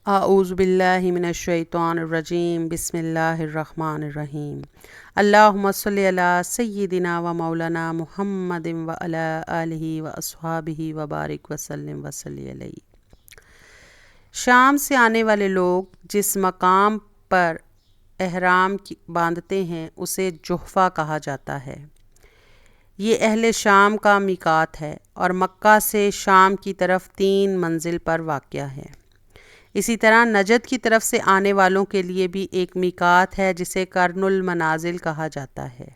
اعوذ باللہ من الشیطان الرجیم بسم اللہ الرحمن الرحیم اللہم صلی علی سیدنا و مولانا محمد و علی آلہ و اصحابہ و بارک وسلم وصلی علیہ۔ شام سے آنے والے لوگ جس مقام پر احرام باندھتے ہیں اسے جحفہ کہا جاتا ہے۔ یہ اہل شام کا میقات ہے اور مکہ سے شام کی طرف 3 منزل پر واقع ہے۔ اسی طرح نجد کی طرف سے آنے والوں کے لیے بھی ایک میقات ہے جسے قرن المنازل کہا جاتا ہے۔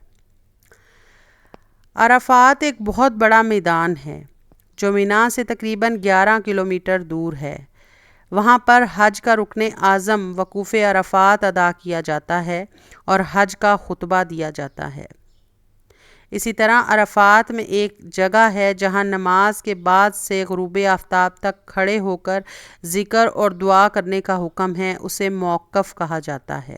عرفات ایک بہت بڑا میدان ہے جو مینا سے تقریباً 11 کلومیٹر دور ہے۔ وہاں پر حج کا رکن اعظم وقوف عرفات ادا کیا جاتا ہے اور حج کا خطبہ دیا جاتا ہے۔ اسی طرح عرفات میں ایک جگہ ہے جہاں نماز کے بعد سے غروب آفتاب تک کھڑے ہو کر ذکر اور دعا کرنے کا حکم ہے، اسے موقف کہا جاتا ہے۔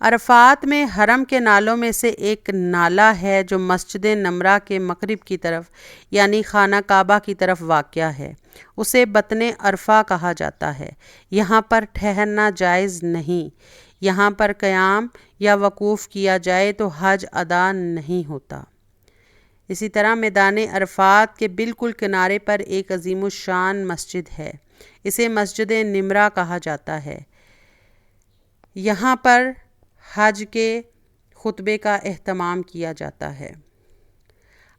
عرفات میں حرم کے نالوں میں سے ایک نالہ ہے جو مسجد نمرہ کے مغرب کی طرف یعنی خانہ کعبہ کی طرف واقع ہے، اسے بطن عرفہ کہا جاتا ہے۔ یہاں پر ٹھہرنا جائز نہیں، یہاں پر قیام یا وقوف کیا جائے تو حج ادا نہیں ہوتا۔ اسی طرح میدان عرفات کے بالکل کنارے پر ایک عظیم الشان مسجد ہے، اسے مسجد نمرہ کہا جاتا ہے۔ یہاں پر حج کے خطبے کا اہتمام کیا جاتا ہے۔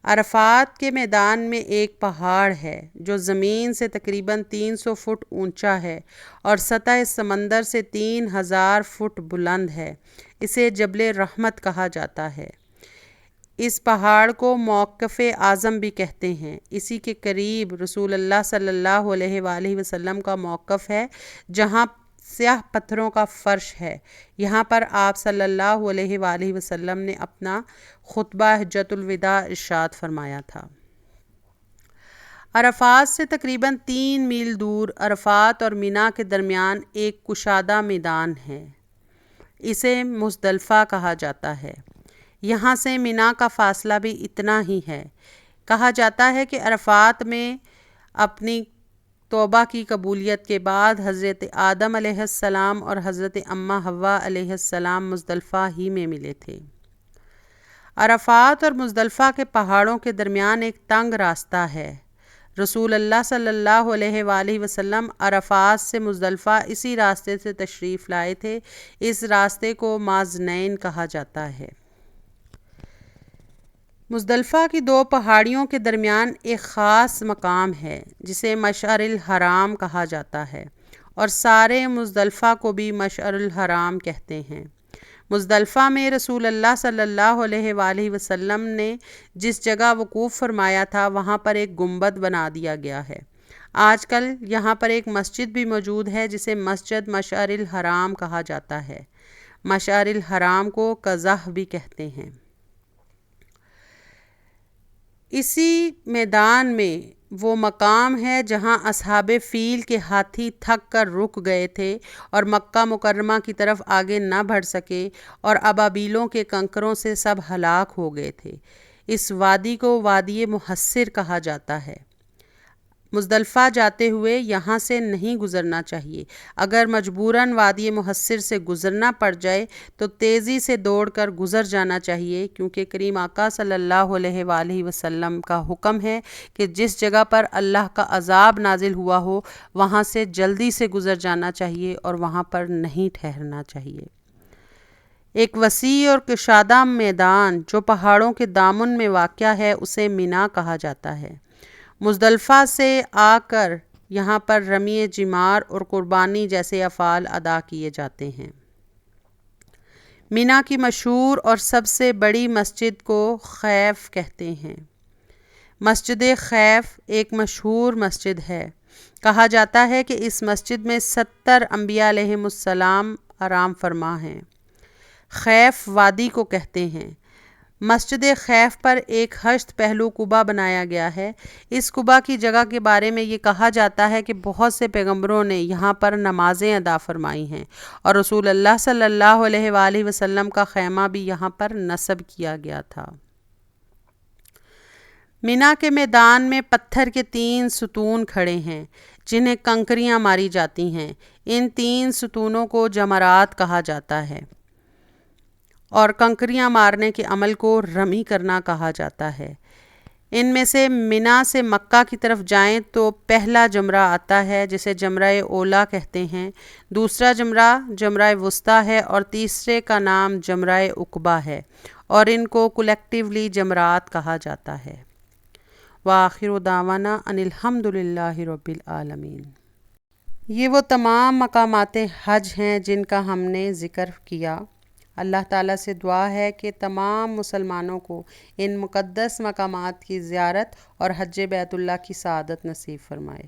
عرفات کے میدان میں ایک پہاڑ ہے جو زمین سے تقریباً 300 فٹ اونچا ہے اور سطح سمندر سے 3000 فٹ بلند ہے، اسے جبل رحمت کہا جاتا ہے۔ اس پہاڑ کو موقف اعظم بھی کہتے ہیں۔ اسی کے قریب رسول اللہ صلی اللہ علیہ وآلہ وسلم کا موقف ہے جہاں سیاہ پتھروں کا فرش ہے۔ یہاں پر آپ صلی اللہ علیہ وآلہ وسلم نے اپنا خطبہ حجۃ الوداع ارشاد فرمایا تھا۔ عرفات سے تقریباً 3 میل دور عرفات اور مینا کے درمیان ایک کشادہ میدان ہے، اسے مزدلفہ کہا جاتا ہے۔ یہاں سے مینا کا فاصلہ بھی اتنا ہی ہے۔ کہا جاتا ہے کہ عرفات میں اپنی توبہ کی قبولیت کے بعد حضرت آدم علیہ السلام اور حضرت اماں حوا علیہ السلام مزدلفہ ہی میں ملے تھے۔ عرفات اور مزدلفہ کے پہاڑوں کے درمیان ایک تنگ راستہ ہے۔ رسول اللہ صلی اللہ علیہ وآلہ وسلم عرفات سے مزدلفہ اسی راستے سے تشریف لائے تھے۔ اس راستے کو مازنین کہا جاتا ہے۔ مزدلفہ کی 2 پہاڑیوں کے درمیان ایک خاص مقام ہے جسے مشعر الحرام کہا جاتا ہے اور سارے مزدلفہ کو بھی مشعر الحرام کہتے ہیں۔ مزدلفہ میں رسول اللہ صلی اللہ علیہ وآلہ وسلم نے جس جگہ وقوف فرمایا تھا وہاں پر ایک گنبد بنا دیا گیا ہے۔ آج کل یہاں پر ایک مسجد بھی موجود ہے جسے مسجد مشعر الحرام کہا جاتا ہے۔ مشعر الحرام کو قزح بھی کہتے ہیں۔ اسی میدان میں وہ مقام ہے جہاں اصحاب فیل کے ہاتھی تھک کر رک گئے تھے اور مکہ مکرمہ کی طرف آگے نہ بڑھ سکے اور ابابیلوں کے کنکروں سے سب ہلاک ہو گئے تھے۔ اس وادی کو وادی محصر کہا جاتا ہے۔ مزدلفہ جاتے ہوئے یہاں سے نہیں گزرنا چاہیے۔ اگر مجبوراً وادی محصر سے گزرنا پڑ جائے تو تیزی سے دوڑ کر گزر جانا چاہیے، کیونکہ کریم آقا صلی اللہ علیہ وآلہ وسلم کا حکم ہے کہ جس جگہ پر اللہ کا عذاب نازل ہوا ہو وہاں سے جلدی سے گزر جانا چاہیے اور وہاں پر نہیں ٹھہرنا چاہیے۔ ایک وسیع اور کشادہ میدان جو پہاڑوں کے دامن میں واقع ہے اسے مینا کہا جاتا ہے۔ مزدلفہ سے آ کر یہاں پر رمی جمار اور قربانی جیسے افعال ادا کیے جاتے ہیں۔ مینا کی مشہور اور سب سے بڑی مسجد کو خیف کہتے ہیں۔ مسجد خیف ایک مشہور مسجد ہے۔ کہا جاتا ہے کہ اس مسجد میں 70 انبیاء علیہم السلام آرام فرما ہیں۔ خیف وادی کو کہتے ہیں۔ مسجد خیف پر ایک ہشت پہلو قبہ بنایا گیا ہے۔ اس قبہ کی جگہ کے بارے میں یہ کہا جاتا ہے کہ بہت سے پیغمبروں نے یہاں پر نمازیں ادا فرمائی ہیں اور رسول اللہ صلی اللہ علیہ وآلہ وسلم کا خیمہ بھی یہاں پر نصب کیا گیا تھا۔ مینا کے میدان میں پتھر کے 3 ستون کھڑے ہیں جنہیں کنکریاں ماری جاتی ہیں۔ ان 3 ستونوں کو جمرات کہا جاتا ہے اور کنکریاں مارنے کے عمل کو رمی کرنا کہا جاتا ہے۔ ان میں سے منا سے مکہ کی طرف جائیں تو پہلا جمرہ آتا ہے جسے جمرہ اولا کہتے ہیں، دوسرا جمرہ جمرہ وسطیٰ ہے اور تیسرے کا نام جمرہ عقبہ ہے، اور ان کو کلیکٹیولی جمرات کہا جاتا ہے۔ وآخر دعوانا ان الحمد للہ رب العالمین۔ یہ وہ تمام مقامات حج ہیں جن کا ہم نے ذکر کیا۔ اللہ تعالیٰ سے دعا ہے کہ تمام مسلمانوں کو ان مقدس مقامات کی زیارت اور حج بیت اللہ کی سعادت نصیب فرمائے۔